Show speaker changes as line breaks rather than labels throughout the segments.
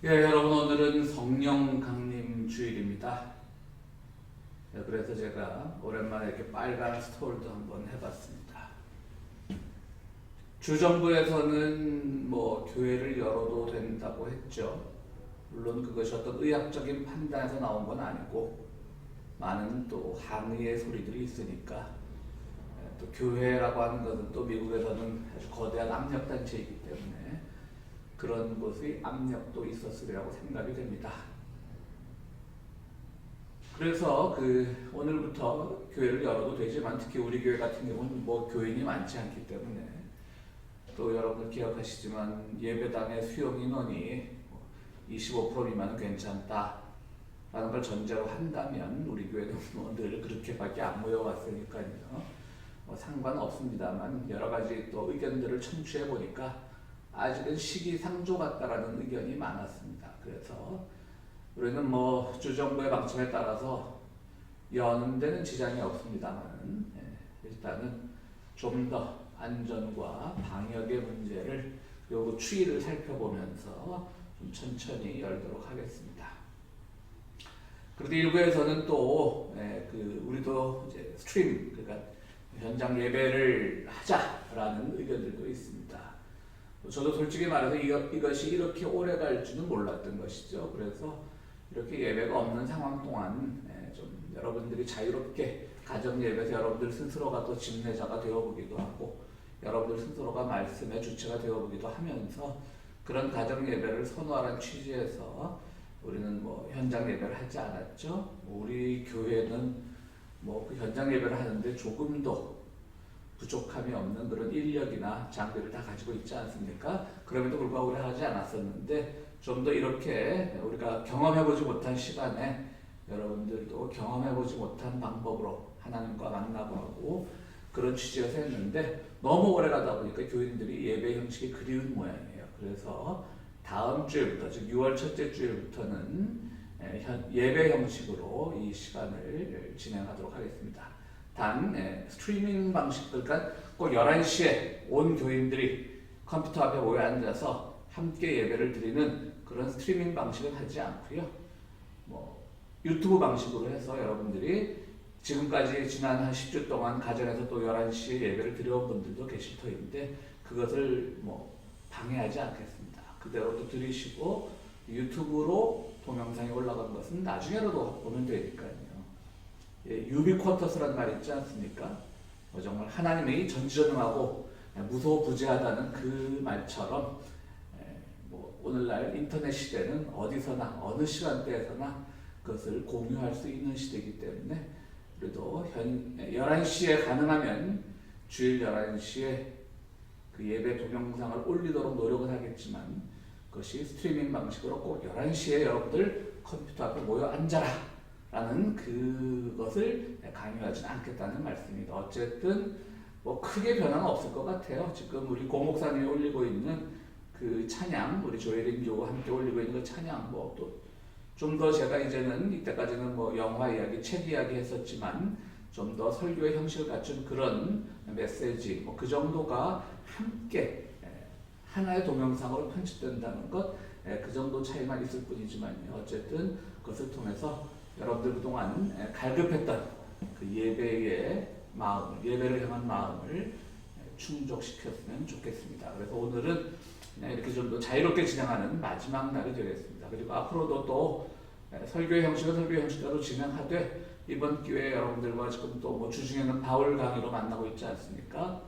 예, 여러분 오늘은 성령 강림 주일입니다. 그래서 제가 오랜만에 이렇게 빨간 스톨도 한번 해봤습니다. 주정부에서는 교회를 열어도 된다고 했죠. 물론 그것이 어떤 의학적인 판단에서 나온 건 아니고 많은 또 항의의 소리들이 있으니까 또 교회라고 하는 것은 또 미국에서는 아주 거대한 압력 단체이기 때문에 그런 것의 압력도 있었으리라고 생각이 됩니다. 그래서 오늘부터 교회를 열어도 되지만 특히 우리 교회 같은 경우는 교인이 많지 않기 때문에 또 여러분 기억하시지만 예배당의 수용 인원이 25% 미만은 괜찮다라는 걸 전제로 한다면 우리 교회는 늘 그렇게밖에 안 모여왔으니까요. 상관없습니다만 여러 가지 또 의견들을 청취해 보니까 아직은 시기상조 같다라는 의견이 많았습니다. 그래서 우리는 주정부의 방침에 따라서 여는 데는 지장이 없습니다만 일단은 좀 더 안전과 방역의 문제를 그리고 추이를 살펴보면서 좀 천천히 열도록 하겠습니다. 그런데 일부에서는 또 우리도 이제 스트림 그러니까 현장 예배를 하자라는 의견들도 있습니다. 저도 솔직히 말해서 이것이 이렇게 오래 갈 줄은 몰랐던 것이죠. 그래서 이렇게 예배가 없는 상황 동안 좀 여러분들이 자유롭게 가정 예배에서 여러분들 스스로가 또 집례자가 되어보기도 하고 여러분들 스스로가 말씀의 주체가 되어보기도 하면서 그런 가정 예배를 선호하라는 취지에서 우리는 현장 예배를 하지 않았죠. 우리 교회는 그 현장 예배를 하는데 조금도 부족함이 없는 그런 인력이나 장비를 다 가지고 있지 않습니까? 그럼에도 불구하고 우리가 하지 않았었는데 좀 더 이렇게 우리가 경험해보지 못한 시간에 여러분들도 경험해보지 못한 방법으로 하나님과 만나보고 그런 취지에서 했는데 너무 오래 가다 보니까 교인들이 예배 형식이 그리운 모양이에요. 그래서 다음 주일부터 즉 6월 첫째 주일부터는 예배 형식으로 이 시간을 진행하도록 하겠습니다. 단 스트리밍 방식 그러니까 꼭 11시에 온 교인들이 컴퓨터 앞에 모여 앉아서 함께 예배를 드리는 그런 스트리밍 방식은 하지 않고요. 유튜브 방식으로 해서 여러분들이 지금까지 지난 한 10주 동안 가정에서 또 11시에 예배를 드려온 분들도 계실 터인데 그것을 방해하지 않겠습니다. 그대로 또 들으시고 유튜브로 동영상이 올라간 것은 나중에라도 보면 되니까요. 유비쿼터스라는 말이 있지 않습니까? 정말 하나님이 전지전능하고 무소부재하다는 그 말처럼 오늘날 인터넷 시대는 어디서나 어느 시간대에서나 그것을 공유할 수 있는 시대이기 때문에 그래도 11시에 가능하면 주일 11시에 그 예배 동영상을 올리도록 노력은 하겠지만 그것이 스트리밍 방식으로 꼭 11시에 여러분들 컴퓨터 앞에 모여 앉아라 라는 그것을 강요하지는 않겠다는 말씀입니다. 어쨌든 크게 변화는 없을 것 같아요. 지금 우리 고목사님이 올리고 있는 그 찬양, 우리 조혜린 교우와 함께 올리고 있는 그 찬양, 또 좀 더 제가 이제는 이때까지는 영화 이야기, 책 이야기 했었지만 좀 더 설교의 형식을 갖춘 그런 메시지, 그 정도가 함께 하나의 동영상으로 편집된다는 것, 그 정도 차이만 있을 뿐이지만요. 어쨌든 그것을 통해서 여러분들 그동안 갈급했던 그 예배의 마음, 예배를 향한 마음을 충족시켰으면 좋겠습니다. 그래서 오늘은 이렇게 좀 더 자유롭게 진행하는 마지막 날이 되겠습니다. 그리고 앞으로도 또 설교의 형식은 설교의 형식대로 진행하되 이번 기회에 여러분들과 지금 또 주중에는 바울 강의로 만나고 있지 않습니까?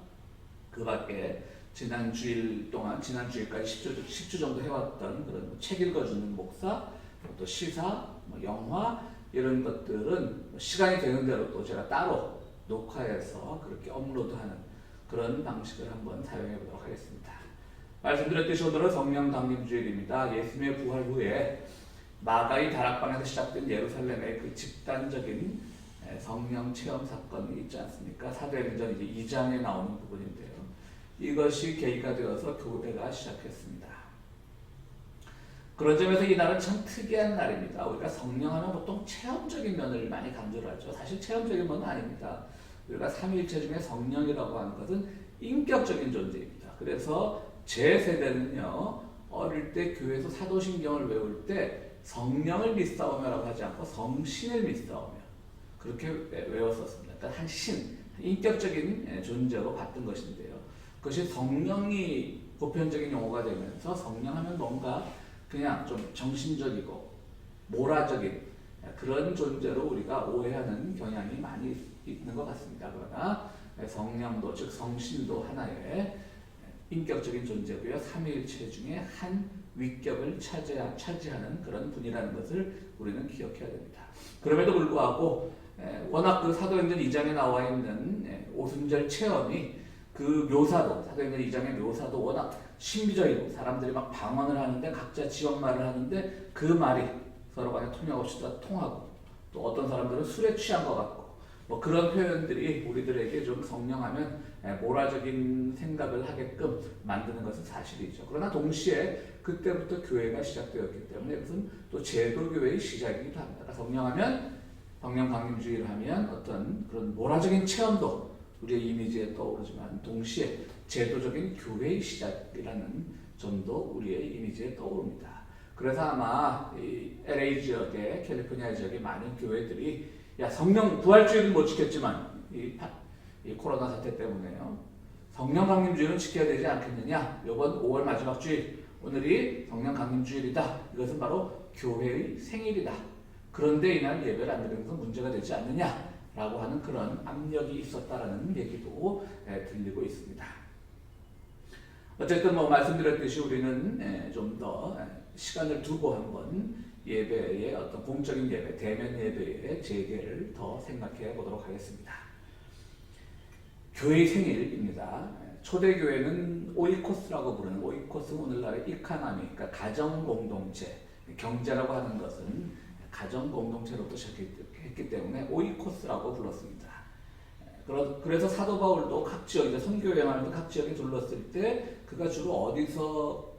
그 밖에 지난 주일 동안 지난 주일까지 10주 정도 해왔던 그런 책 읽어주는 목사, 또 시사, 영화 이런 것들은 시간이 되는 대로 또 제가 따로 녹화해서 그렇게 업로드하는 그런 방식을 한번 사용해 보도록 하겠습니다. 말씀드렸듯이 오늘은 성령 강림 주일입니다. 예수님의 부활 후에 마가의 다락방에서 시작된 예루살렘의 그 집단적인 성령 체험 사건이 있지 않습니까? 사도행전 2장에 나오는 부분인데요. 이것이 계기가 되어서 교회가 시작했습니다. 그런 점에서 이 날은 참 특이한 날입니다. 우리가 성령하면 보통 체험적인 면을 많이 강조를 하죠. 사실 체험적인 면은 아닙니다. 우리가 삼위일체 중에 성령이라고 하는 것은 인격적인 존재입니다. 그래서 제 세대는요 어릴 때 교회에서 사도신경을 외울 때 성령을 믿사오며라고 하지 않고 성신을 믿사오며 그렇게 외웠었습니다. 그러니까 한 신, 인격적인 존재로 봤던 것인데요. 그것이 성령이 보편적인 용어가 되면서 성령하면 뭔가 그냥 좀 정신적이고 모라적인 그런 존재로 우리가 오해하는 경향이 많이 있는 것 같습니다. 그러나 성령도 즉 성신도 하나의 인격적인 존재고요. 삼위일체 중에 한 위격을 차지하는 그런 분이라는 것을 우리는 기억해야 됩니다. 그럼에도 불구하고 워낙 그 사도행전 2장에 나와 있는 오순절 체험이 그 묘사도 사도행전 2장의 묘사도 워낙 신비적이고 사람들이 막 방언을 하는데 각자 지역말을 하는데 그 말이 서로 간에 통역 없이 다 통하고 또 어떤 사람들은 술에 취한 것 같고 뭐 그런 표현들이 우리들에게 좀 성령하면 모라적인 생각을 하게끔 만드는 것은 사실이죠. 그러나 동시에 그때부터 교회가 시작되었기 때문에 그것은 또 제도교회의 시작이기도 합니다. 그러니까 성령하면 성령강림주의를 하면 어떤 그런 모라적인 체험도 우리의 이미지에 떠오르지만 동시에 제도적인 교회의 시작이라는 점도 우리의 이미지에 떠오릅니다. 그래서 아마 이 LA 지역의 캘리포니아 지역의 많은 교회들이 야 성령 부활주의는 못 지켰지만 이 코로나 사태 때문에요. 성령 강림주의는 지켜야 되지 않겠느냐. 이번 5월 마지막 주일 오늘이 성령 강림주일이다. 이것은 바로 교회의 생일이다. 그런데 이날 예배를 안 드리는 것은 문제가 되지 않느냐라고 하는 그런 압력이 있었다라는 얘기도 들리고 있습니다. 어쨌든 뭐 말씀드렸듯이 우리는 좀 더 시간을 두고 한번 예배의 어떤 공적인 예배, 대면 예배의 재개를 더 생각해 보도록 하겠습니다. 교회의 생일입니다. 초대교회는 오이코스라고 부르는 오이코스는 오늘날의 이카나미, 그러니까 가정공동체, 경제라고 하는 것은 가정공동체로부터 시작했기 때문에 오이코스라고 불렀습니다. 그래서 사도 바울도 각 지역, 선교 여행하면서 각 지역에 둘렀을 때 그가 주로 어디서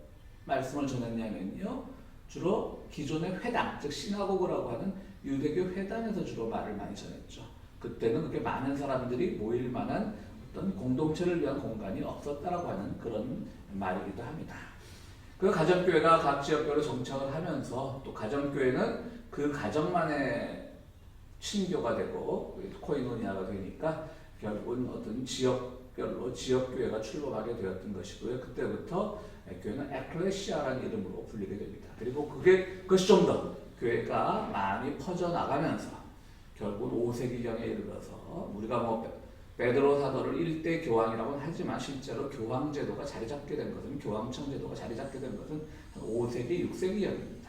말씀을 전했냐면요. 주로 기존의 회당, 즉 시나고그라고 하는 유대교 회당에서 주로 말을 많이 전했죠. 그때는 그렇게 많은 사람들이 모일 만한 어떤 공동체를 위한 공간이 없었다라고 하는 그런 말이기도 합니다. 그 가정교회가 각 지역별로 정착을 하면서 또 가정교회는 그 가정만의 신교가 되고 코이노니아가 되니까 결국은 어떤 지역별로 지역교회가 출범하게 되었던 것이고요. 그때부터 교회는 에클레시아라는 이름으로 불리게 됩니다. 그리고 그것이 좀 더 교회가 많이 퍼져나가면서 결국 5세기경에 이르러서 우리가 뭐 베드로 사도를 1대 교황이라고는 하지만 실제로 교황제도가 자리 잡게 된 것은 교황청제도가 자리 잡게 된 것은 5세기, 6세기경입니다.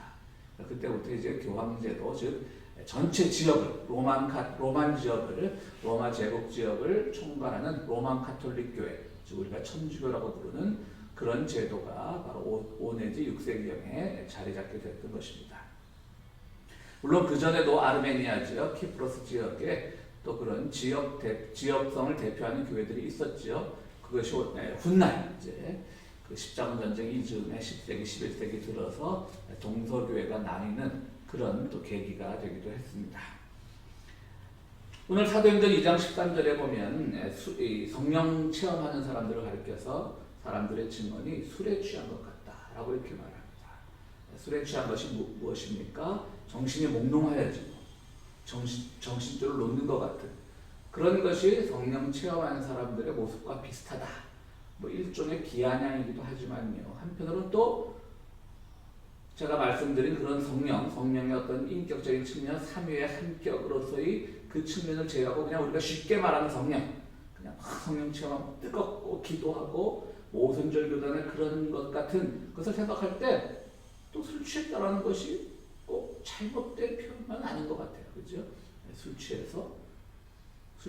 그때부터 이제 교황제도 즉 전체 지역을 로만 지역을 로마 제국 지역을 총괄하는 로만 카톨릭 교회 즉 우리가 천주교라고 부르는 그런 제도가 바로 5 내지 6세기경에 자리 잡게 됐던 것입니다. 물론 그 전에도 아르메니아 지역, 키프로스 지역에 또 그런 지역성을 대표하는 교회들이 있었죠. 그것이 훗날 이제 그 십자군 전쟁 이즈음에 10세기, 11세기 들어서 동서교회가 나뉘는 그런 또 계기가 되기도 했습니다. 오늘 사도행전 2장 13절에 보면 성령 체험하는 사람들을 가리켜서 사람들의 증언이 술에 취한 것 같다라고 이렇게 말합니다. 술에 취한 것이 무엇입니까? 정신이 몽롱하여지고 정신줄을 놓는 것 같은 그런 것이 성령 체험하는 사람들의 모습과 비슷하다. 뭐 일종의 비아냥이기도 하지만요. 한편으로는 또 제가 말씀드린 그런 성령의 어떤 인격적인 측면, 삼위의 한격으로서의 그 측면을 제외하고 그냥 우리가 쉽게 말하는 성령, 그냥 성령 체험하고 뜨겁고 기도하고 오순절 교단의 그런 것 같은 것을 생각할 때 또 술 취했다라는 것이 꼭 잘못된 표현만 아닌 것 같아요. 그죠? 술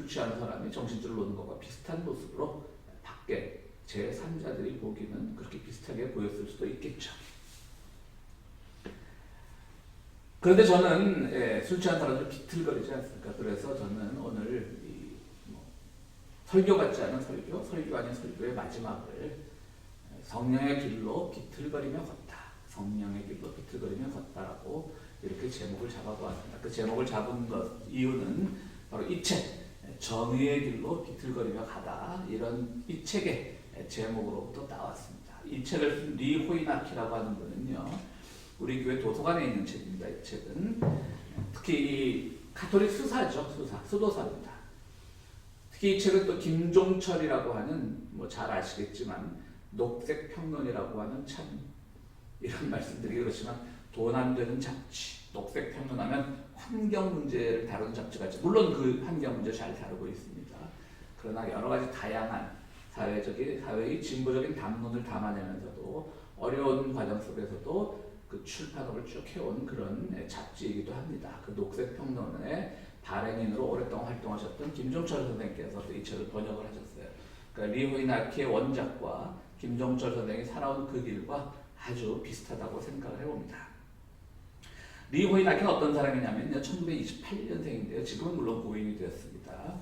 취한 사람이 정신줄을 놓는 것과 비슷한 모습으로 밖에 제3자들이 보기는 그렇게 비슷하게 보였을 수도 있겠죠. 그런데 저는 술 취한 사람들 비틀거리지 않습니까? 그래서 저는 오늘 설교 같지 않은 설교 아닌 설교의 마지막을 성령의 길로 비틀거리며 걷다. 성령의 길로 비틀거리며 걷다라고 이렇게 제목을 잡아보았습니다. 그 제목을 잡은 이유는 바로 이 책, 정의의 길로 비틀거리며 가다 이런 이 책의 제목으로부터 나왔습니다. 이 책을 쓴 리 호이나키라고 하는 분은요, 우리 교회 도서관에 있는 책입니다. 이 책은 특히 이 가톨릭 수사죠, 수도사입니다. 특히 이 책은 또 김종철이라고 하는 뭐 잘 아시겠지만 녹색평론이라고 하는 참 이런 말씀드리기 그렇지만 돈 안 되는 잡지, 녹색평론하면 환경 문제를 다루는 잡지가 있죠. 물론 그 환경 문제 잘 다루고 있습니다. 그러나 여러 가지 다양한 사회의 진보적인 담론을 담아내면서도 어려운 과정 속에서도 그 출판업을 쭉 해온 그런 잡지이기도 합니다. 그 녹색평론의 발행인으로 오랫동안 활동하셨던 김종철 선생님께서 이 책을 번역을 하셨어요. 그러니까 리 호이나키의 원작과 김종철 선생이 살아온 그 길과 아주 비슷하다고 생각을 해봅니다. 리 호이나키는 어떤 사람이냐면요, 1928년생인데요. 지금은 물론 고인이 되었습니다.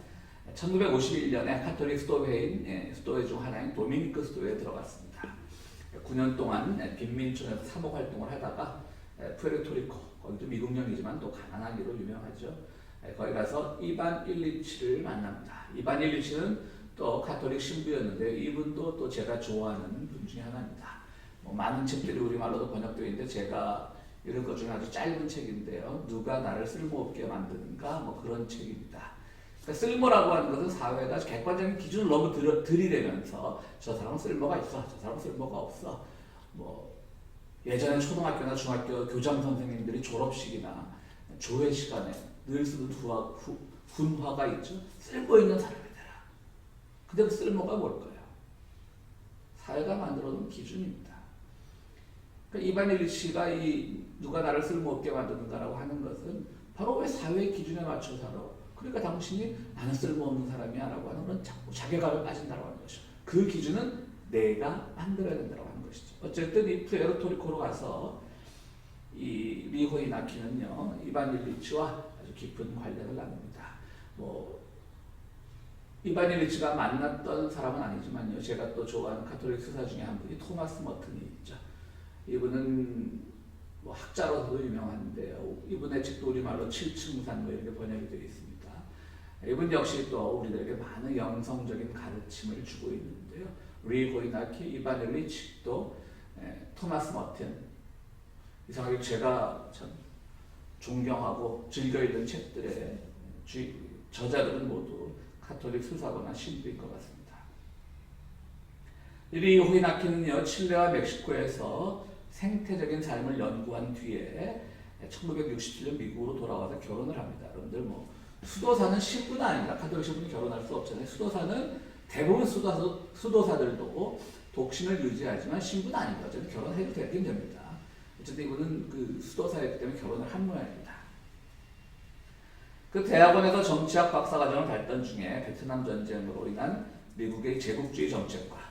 1951년에 카톨릭 수도회인 수도회 중 하나인 도미니크 수도회에 들어갔습니다. 9년 동안 빈민촌에서 사목 활동을 하다가 푸에르토리코, 거기도 미국령이지만 또 가난한 이로 유명하죠. 거기 가서 이반 일리치를 만납니다. 이반 일리치는 또 카톨릭 신부였는데 이분도 또 제가 좋아하는 분 중에 하나입니다. 뭐 많은 책들이 우리말로도 번역되어 있는데 제가 이런 것 중에 아주 짧은 책인데요. 누가 나를 쓸모없게 만드는가, 뭐 그런 책입니다. 그러니까 쓸모라고 하는 것은 사회가 객관적인 기준을 너무 들이대면서 저 사람은 쓸모가 있어, 저 사람은 쓸모가 없어. 뭐 예전에 초등학교나 중학교 교장 선생님들이 졸업식이나 조회 시간에 늘 쓰는 훈화가 있죠. 쓸모 있는 사람이 되라. 근데 그 쓸모가 뭘까요? 사회가 만들어놓은 기준입니다. 그러니까 이반 일리치가 이 누가 나를 쓸모없게 만드는가라고 하는 것은 바로 왜 사회의 기준에 맞춰 살아? 그러니까 당신이 나는 쓸모없는 사람이야 라고 하는 건 자꾸 자괴감에 빠진다고 하는 것이죠. 그 기준은 내가 만들어야 된다고 하는 것이죠. 어쨌든 이 푸에르토리코로 가서 이 리 호이나키는요, 이반 일리치와 아주 깊은 관련을 나눕니다. 뭐 이반 일리치가 만났던 사람은 아니지만요, 제가 또 좋아하는 가톨릭 수사 중에 한 분이 토마스 머튼이 있죠. 이분은 뭐 학자로서도 유명한데요. 이분의 책도 우리말로 칠층산 뭐 이렇게 번역이 되어 있습니다. 이분 역시 또 우리들에게 많은 영성적인 가르침을 주고 있는데요. 리 호이나키, 이반 일리치, 또 토마스 머튼. 이상하게 제가 참 존경하고 즐겨 읽는 책들의 저자들은 모두 가톨릭 수사거나 신부인 것 같습니다. 리 호이나키는요, 칠레와 멕시코에서 생태적인 삶을 연구한 뒤에 1967년 미국으로 돌아와서 결혼을 합니다. 여러분들 뭐 수도사는 신부는 아닙니다. 가톨릭 신부는 결혼할 수 없잖아요. 수도사는 대부분 수도사들도 독신을 유지하지만 신부는 아닙니다. 어쨌든 결혼해도 되긴 됩니다. 어쨌든 이분은 그 수도사였기 때문에 결혼을 한 모양입니다. 그 대학원에서 정치학 박사과정을 밟던 중에 베트남 전쟁으로 인한 미국의 제국주의 정책과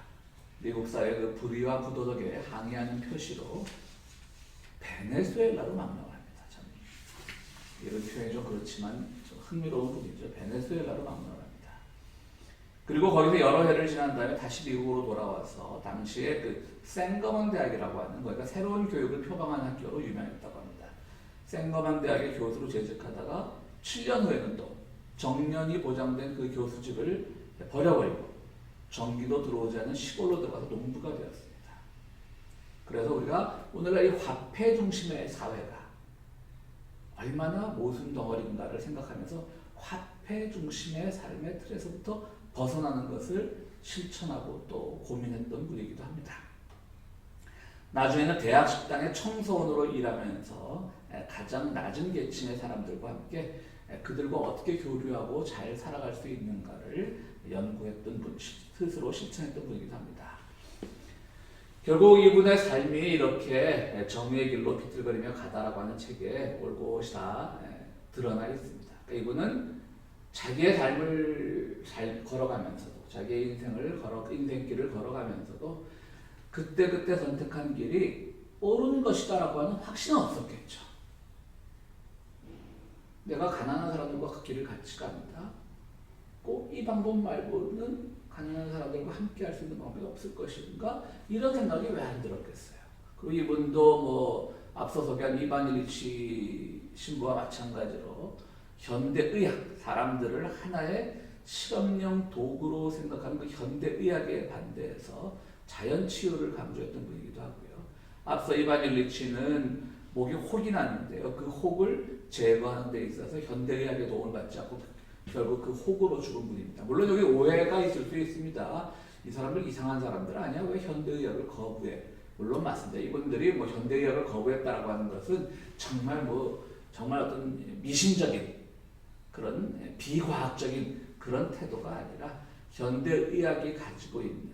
미국 사회의 그 불의와 부도덕에 항의하는 표시로 베네수엘라로 망명합니다. 참 이런 표현이 좀 그렇지만 좀 흥미로운 분이죠. 베네수엘라로 망명합니다. 그리고 거기서 여러 해를 지난 다음에 다시 미국으로 돌아와서 당시에 그 생거먼 대학이라고 하는 거니까 새로운 교육을 표방하는 학교로 유명했다고 합니다. 생거먼 대학의 교수로 재직하다가 7년 후에는 또 정년이 보장된 그 교수직을 버려버리고 전기도 들어오지 않는 시골로 들어가서 농부가 되었습니다. 그래서 우리가 오늘날 이 화폐 중심의 사회가 얼마나 모순 덩어리인가를 생각하면서 화폐 중심의 삶의 틀에서부터 벗어나는 것을 실천하고 또 고민했던 분이기도 합니다. 나중에는 대학 식당의 청소원으로 일하면서 가장 낮은 계층의 사람들과 함께 그들과 어떻게 교류하고 잘 살아갈 수 있는가를 연구했던 분, 스스로 실천했던 분이기도 합니다. 결국 이분의 삶이 이렇게 정의의 길로 비틀거리며 가다라고 하는 책에 올곧이 다 드러나 있습니다. 그러니까 이분은 자기의 삶을 잘 걸어가면서도, 자기의 인생길을 걸어가면서도 그때그때 선택한 길이 옳은 것이다라고 하는 확신은 없었겠죠. 내가 가난한 사람들과 그 길을 같이 간다. 꼭 이 방법 말고는 가난한 사람들과 함께 할 수 있는 방법이 없을 것인가? 이런 생각이 왜 안 들었겠어요. 그리고 이분도 뭐 앞서 소개한 이반 일리치 신부와 마찬가지로 현대의학, 사람들을 하나의 실험용 도구로 생각하는 그 현대의학에 반대해서 자연 치유를 강조했던 분이기도 하고요. 앞서 이반 일리치는 목이 혹이 났는데요. 그 혹을 제거하는 데 있어서 현대의학의 도움을 받지 않고 결국 그 혹으로 죽은 분입니다. 물론 여기 오해가 있을 수 있습니다. 이 사람들 이상한 사람들 아니야? 왜 현대의학을 거부해? 물론 맞습니다. 이분들이 뭐 현대의학을 거부했다라고 하는 것은 정말 어떤 미신적인 그런 비과학적인 그런 태도가 아니라 현대의학이 가지고 있는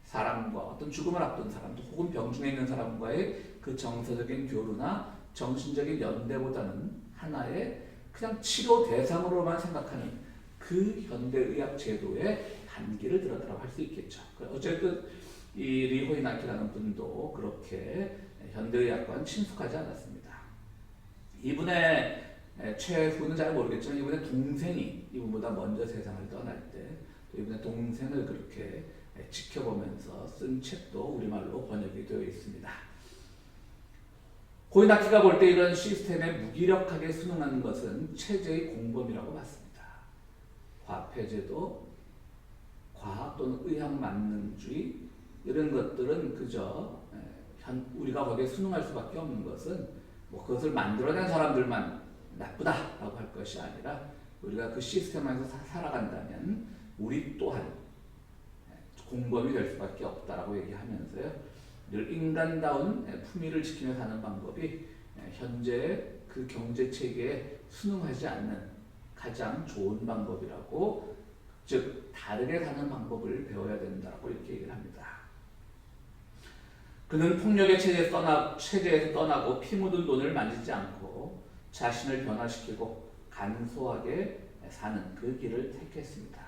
사람과 어떤 죽음을 앞둔 사람도 혹은 병중에 있는 사람과의 그 정서적인 교류나 정신적인 연대보다는 하나의 그냥 치료 대상으로만 생각하는 그 현대의학 제도의 한계를 드러내라고 할 수 있겠죠. 어쨌든 이 리호이나키라는 분도 그렇게 현대의학과는 친숙하지 않았습니다. 이분의 최후는 잘 모르겠지만 이분의 동생이 이분보다 먼저 세상을 떠날 때 이분의 동생을 그렇게 지켜보면서 쓴 책도 우리말로 번역이 되어 있습니다. 호이나키가 볼 때 이런 시스템에 무기력하게 순응하는 것은 체제의 공범이라고 봤습니다. 과폐제도, 과학 또는 의학 만능주의 이런 것들은 그저 우리가 거기에 순응할 수밖에 없는 것은 그것을 만들어낸 사람들만 나쁘다라고 할 것이 아니라 우리가 그 시스템 안에서 살아간다면 우리 또한 공범이 될 수밖에 없다라고 얘기하면서요. 늘 인간다운 품위를 지키며 사는 방법이 현재 그 경제 체계에 순응하지 않는 가장 좋은 방법이라고, 즉 다르게 사는 방법을 배워야 된다고 이렇게 얘기를 합니다. 그는 폭력의 체제에서 떠나고 피 묻은 돈을 만지지 않고 자신을 변화시키고 간소하게 사는 그 길을 택했습니다.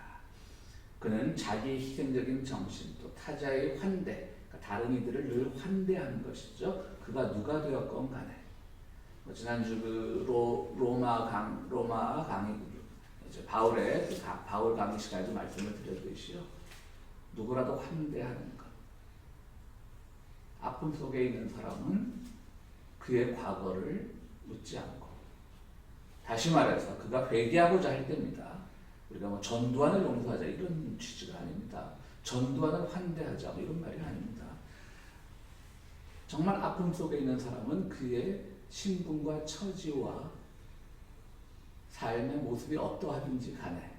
그는 자기 희생적인 정신, 또 타자의 환대, 다른 이들을 늘 환대하는 것이죠. 그가 누가 되었건 간에. 지난주 그 로마 강의 바울 강의 시간에도 말씀을 드렸듯이요. 누구라도 환대하는 것. 아픔 속에 있는 사람은 그의 과거를 묻지 않고, 다시 말해서 그가 회개하고자 할 때입니다. 우리가 전두환을 용서하자 이런 취지가 아닙니다. 전두환을 환대하자 이런 말이 아닙니다. 정말 아픔 속에 있는 사람은 그의 신분과 처지와 삶의 모습이 어떠하든지 간에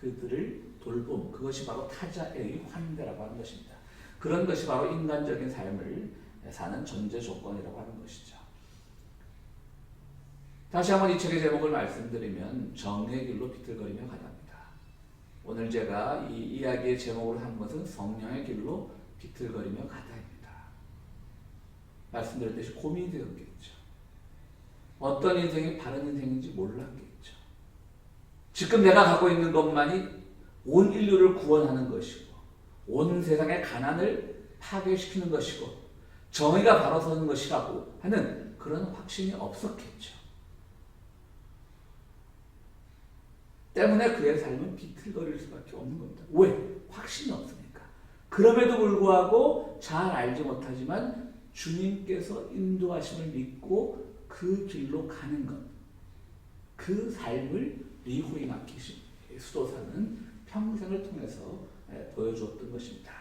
그들을 돌봄, 그것이 바로 타자의 환대라고 하는 것입니다. 그런 것이 바로 인간적인 삶을 사는 전제 조건이라고 하는 것이죠. 다시 한번 이 책의 제목을 말씀드리면 정의 길로 비틀거리며 가답니다. 오늘 제가 이 이야기의 제목으로 한 것은 성령의 길로 비틀거리며 가다입니다. 말씀드렸듯이 고민이 되었겠죠. 어떤 인생이 바른 인생인지 몰랐겠죠. 지금 내가 갖고 있는 것만이 온 인류를 구원하는 것이고 온 세상의 가난을 파괴시키는 것이고 정의가 바로 서는 것이라고 하는 그런 확신이 없었겠죠. 때문에 그의 삶은 비틀거릴 수밖에 없는 겁니다. 왜? 확신이 없으니까. 그럼에도 불구하고 잘 알지 못하지만 주님께서 인도하심을 믿고 그 길로 가는 것, 그 삶을 리호이나키 수도사는 평생을 통해서 보여주었던 것입니다.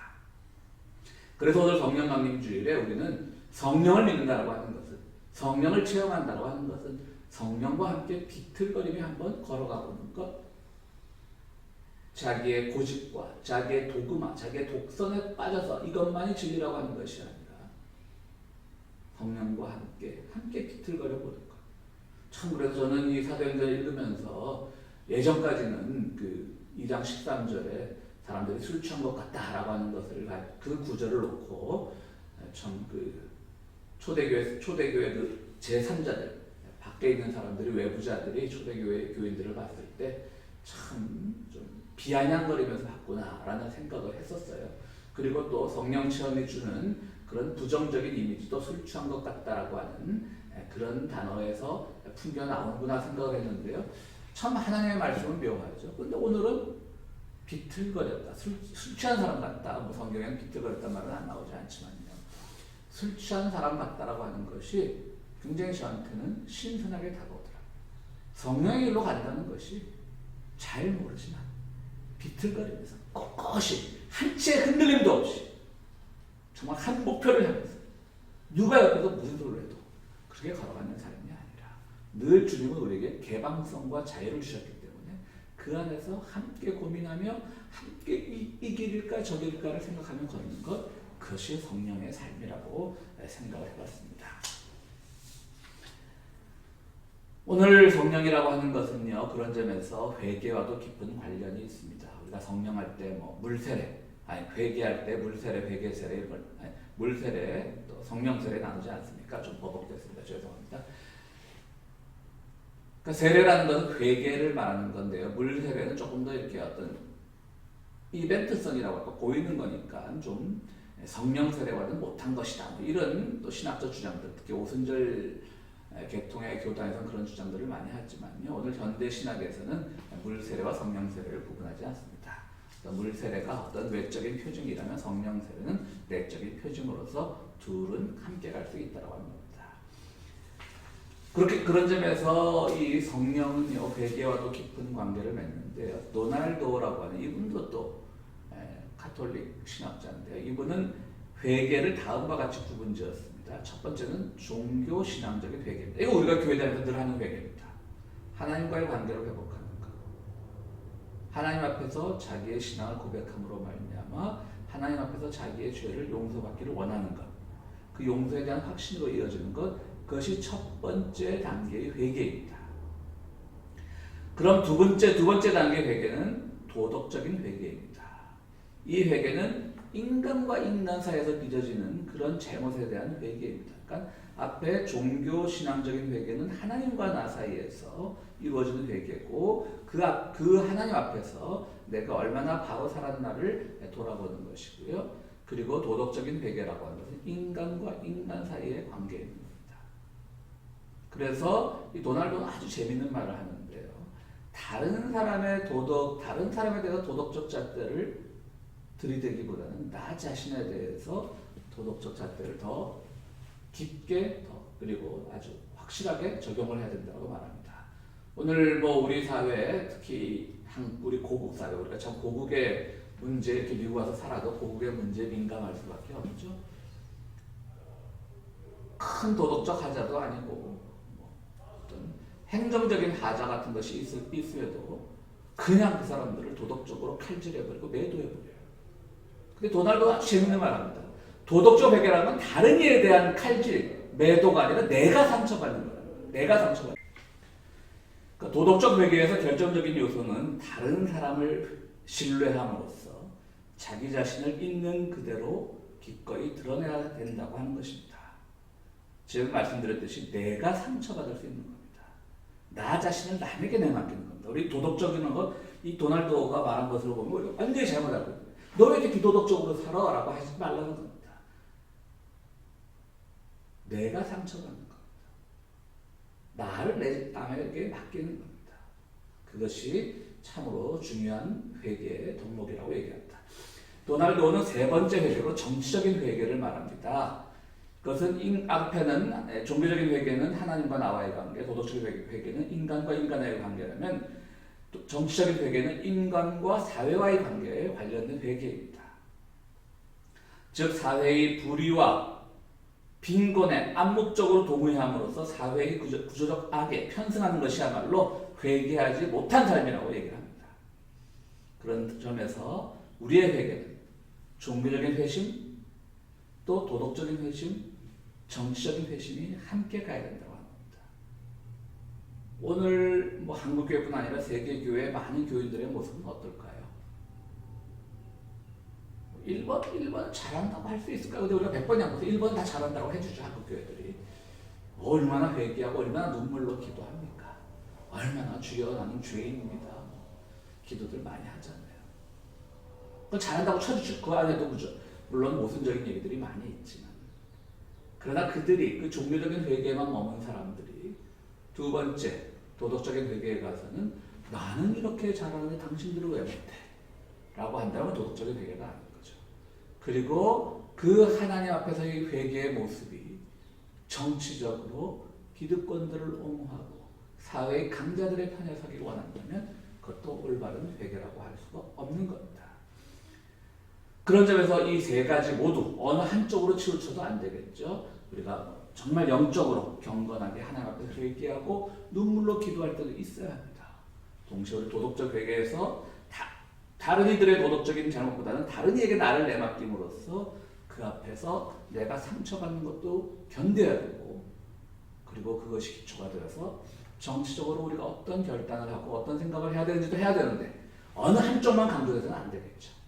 그래서 오늘 성령 강림 주일에 우리는 성령을 믿는다고 하는 것은, 성령을 체험한다고 하는 것은 성령과 함께 비틀거리며 한번 걸어가 보는 것, 자기의 고집과 자기의 도그마, 자기의 독선에 빠져서 이것만이 진리라고 하는 것이 아니라 성령과 함께 비틀거려 보는 것. 참 그래서 저는 이 사도행전을 읽으면서 예전까지는 그 2장 13절에 사람들이 술 취한 것 같다라고 하는 것을 그 구절을 놓고 참 그 초대교회 그 제3자들 밖에 있는 사람들이, 외부자들이 초대교회 교인들을 봤을 때 참 좀 비아냥거리면서 봤구나라는 생각을 했었어요. 그리고 또 성령 체험이 주는 그런 부정적인 이미지도 술 취한 것 같다라고 하는 그런 단어에서 풍겨 나오는구나 생각을 했는데요. 참 하나님의 말씀은 묘하죠. 근데 오늘은 비틀거렸다, 술 취한 사람 같다. 뭐 성경에는 비틀거렸단 말은 안 나오지 않지만요. 술 취한 사람 같다라고 하는 것이 굉장히 저한테는 신선하게 다가오더라고요. 성령의 길로 간다는 것이 잘 모르지만 비틀거리면서 꼿꼿이 한 채 흔들림도 없이 정말 한 목표를 향해서 누가 옆에서 무슨 소리를 해도 그렇게 걸어가는 삶이 아니라 늘 주님은 우리에게 개방성과 자유를 주셨기 때문에 그 안에서 함께 고민하며 함께 이 길일까 저 길일까를 생각하며 걷는 것, 그것이 성령의 삶이라고 생각을 해봤습니다. 오늘 성령이라고 하는 것은요, 그런 점에서 회개와도 깊은 관련이 있습니다. 우리가 성령할 때 뭐 물세례, 아니 회개할 때 물세례, 회개세례, 물세례, 또 성령세례 나누지 않습니까? 좀 버벅댔습니다. 죄송합니다. 그러니까 세례라는 것은 회개를 말하는 건데요. 물세례는 조금 더 이렇게 어떤 이벤트성이라고 할까, 보이는 거니까 좀 성령세례와는 못한 것이다. 뭐 이런 또 신학적 주장들, 특히 오순절 계통의 교단에서는 그런 주장들을 많이 하지만요. 오늘 현대 신학에서는 물세례와 성령세례를 구분하지 않습니다. 물세례가 어떤 외적인 표징이라면 성령세례는 내적인 표징으로서 둘은 함께 갈 수 있다고 합니다. 그렇게 그런 점에서 이 성령은요, 회개와도 깊은 관계를 맺는데요. 도날도라고 하는 이분도 또 가톨릭 신학자인데요. 이분은 회개를 다음과 같이 구분지었습니다. 첫 번째는 종교 신앙적인 회개입니다. 이거 우리가 교회 다니면서 늘 하는 회개입니다. 하나님과의 관계를 회복하는 것. 하나님 앞에서 자기의 신앙을 고백함으로 말미암아 하나님 앞에서 자기의 죄를 용서받기를 원하는 것. 그 용서에 대한 확신으로 이어지는 것. 그것이 첫 번째 단계의 회개입니다. 그럼 두 번째 단계의 회개는 도덕적인 회개입니다. 이 회개는 인간과 인간 사이에서 빚어지는 그런 잘못에 대한 회개입니다. 그러니까 앞에 종교 신앙적인 회개는 하나님과 나 사이에서 이루어지는 회개고 그 하나님 앞에서 내가 얼마나 바로 살았나를 돌아보는 것이고요. 그리고 도덕적인 회개라고 하는 것은 인간과 인간 사이의 관계입니다. 그래서 이 도날도는 아주 재밌는 말을 하는데요. 다른 사람에 대해서 도덕적 잣대를 들이대기보다는 나 자신에 대해서 도덕적 잣대를 더 깊게 그리고 아주 확실하게 적용을 해야 된다고 말합니다. 오늘 뭐 우리 사회, 특히 우리 고국 사회, 우리가 참 고국의 문제, 이렇게 미국 와서 살아도 고국의 문제에 민감할 수밖에 없죠. 큰 도덕적 하자도 아니고 어떤 행정적인 하자 같은 것이 있어도 그냥 그 사람들을 도덕적으로 칼질해버리고 매도해버려요. 근데 도날도가 아주 재밌는 말 합니다. 도덕적 회개라는 건 다른 이에 대한 칼질, 매도가 아니라 내가 상처받는 거예요. 내가 상처받는 거예요. 그러니까 도덕적 회개에서 결정적인 요소는 다른 사람을 신뢰함으로써 자기 자신을 있는 그대로 기꺼이 드러내야 된다고 하는 것입니다. 지금 말씀드렸듯이 내가 상처받을 수 있는 겁니다. 나 자신을 남에게 내맡기는 겁니다. 우리 도덕적인 것, 이 도날도가 말한 것으로 보면 우리가 완전히 잘못하고 있는 거예요. 너 왜 이렇게 비도덕적으로 살아? 라고 하지 말라는 겁니다. 내가 상처받는 겁니다. 나를 남에게 맡기는 겁니다. 그것이 참으로 중요한 회개의 덕목이라고 얘기합니다. 도날도는 세 번째 회개로 정치적인 회개를 말합니다. 그것은 앞에는 종교적인 회개는 하나님과 나와의 관계, 도덕적인 회개는 인간과 인간의 관계라면 정치적인 회개는 인간과 사회와의 관계에 관련된 회개입니다. 즉 사회의 불의와 빈곤에 암묵적으로 동의함으로써 사회의 구조적 악에 편승하는 것이야말로 회개하지 못한 삶이라고 얘기를 합니다. 그런 점에서 우리의 회개는 종교적인 회심, 또 도덕적인 회심, 정치적인 회심이 함께 가야 된다고 합니다. 오늘 뭐 한국교회뿐 아니라 세계교회의 많은 교인들의 모습은 어떨까요? 1번 잘한다고 할 수 있을까요? 근데 우리가 100번이 안 보세요. 1번 다 잘한다고 해주죠. 한국교회들이. 얼마나 회개하고 얼마나 눈물로 기도합니까? 얼마나 주여 나는 죄인입니다. 기도들 많이 하잖아요. 그건 잘한다고 쳐주죠. 그 안에도 그죠. 물론 모순적인 얘기들이 많이 있지만 그러나 그들이 그 종교적인 회개에만 머문 사람들이 두 번째 도덕적인 회개에 가서는 나는 이렇게 잘하는데 당신들은 왜 못해? 라고 한다면 도덕적인 회개가 아닌 거죠. 그리고 그 하나님 앞에서의 회개의 모습이 정치적으로 기득권들을 옹호하고 사회의 강자들의 편에 서기를 원한다면 그것도 올바른 회개라고 할 수가 없는 겁니다. 그런 점에서 이 세 가지 모두 어느 한쪽으로 치우쳐도 안 되겠죠. 우리가 정말 영적으로 경건하게 하나님 앞에서 회개하고 눈물로 기도할 때도 있어야 합니다. 동시에 우리 도덕적 회개에서 다른 이들의 도덕적인 잘못보다는 다른 이에게 나를 내맡김으로써 그 앞에서 내가 상처받는 것도 견뎌야 되고, 그리고 그것이 기초가 되어서 정치적으로 우리가 어떤 결단을 하고 어떤 생각을 해야 되는지도 해야 되는데 어느 한쪽만 강조해서는 안 되겠죠.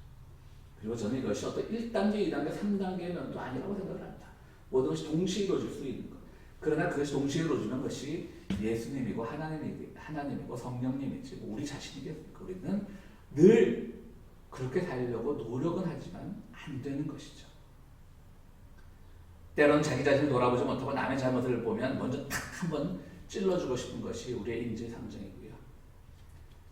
그리고 저는 이것이 어떤 1단계, 2단계, 3단계의 면도 아니라고 생각을 합니다. 모든 것이 동시에 이루어질 수 있는 것. 그러나 그것이 동시에 이루어지는 것이 예수님이고 하나님이고 성령님이지 우리 자신이겠습니까? 우리는 늘 그렇게 살려고 노력은 하지만 안 되는 것이죠. 때로는 자기 자신을 돌아보지 못하고 남의 잘못을 보면 먼저 탁 한번 찔러주고 싶은 것이 우리의 인지의 상정이고요.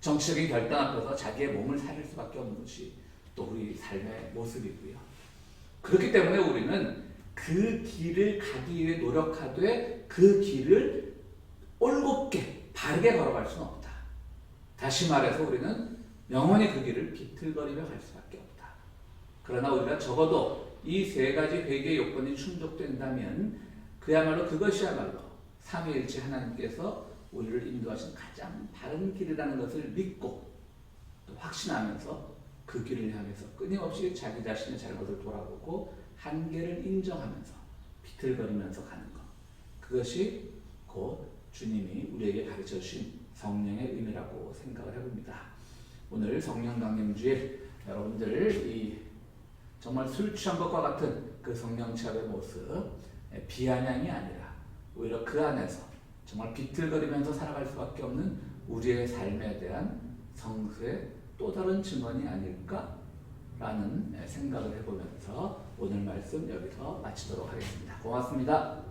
정치적인 결단 앞에서 자기의 몸을 살릴 수밖에 없는 것이 또 우리 삶의 모습이고요. 그렇기 때문에 우리는 그 길을 가기 위해 노력하되 그 길을 올곧게 바르게 걸어갈 수는 없다. 다시 말해서 우리는 영원히 그 길을 비틀거리며 갈 수밖에 없다. 그러나 우리가 적어도 이 세 가지 회개의 요건이 충족된다면 그야말로 그것이야말로 삼위일체 하나님께서 우리를 인도하신 가장 바른 길이라는 것을 믿고 또 확신하면서 그 길을 향해서 끊임없이 자기 자신의 잘못을 돌아보고 한계를 인정하면서 비틀거리면서 가는 것, 그것이 곧 주님이 우리에게 가르쳐 주신 성령의 의미라고 생각을 해봅니다. 오늘 성령 강림주일 여러분들 이 정말 술 취한 것과 같은 그 성령 체험의 모습, 비아냥이 아니라 오히려 그 안에서 정말 비틀거리면서 살아갈 수밖에 없는 우리의 삶에 대한 성수의 또 다른 증언이 아닐까라는 생각을 해보면서 오늘 말씀 여기서 마치도록 하겠습니다. 고맙습니다.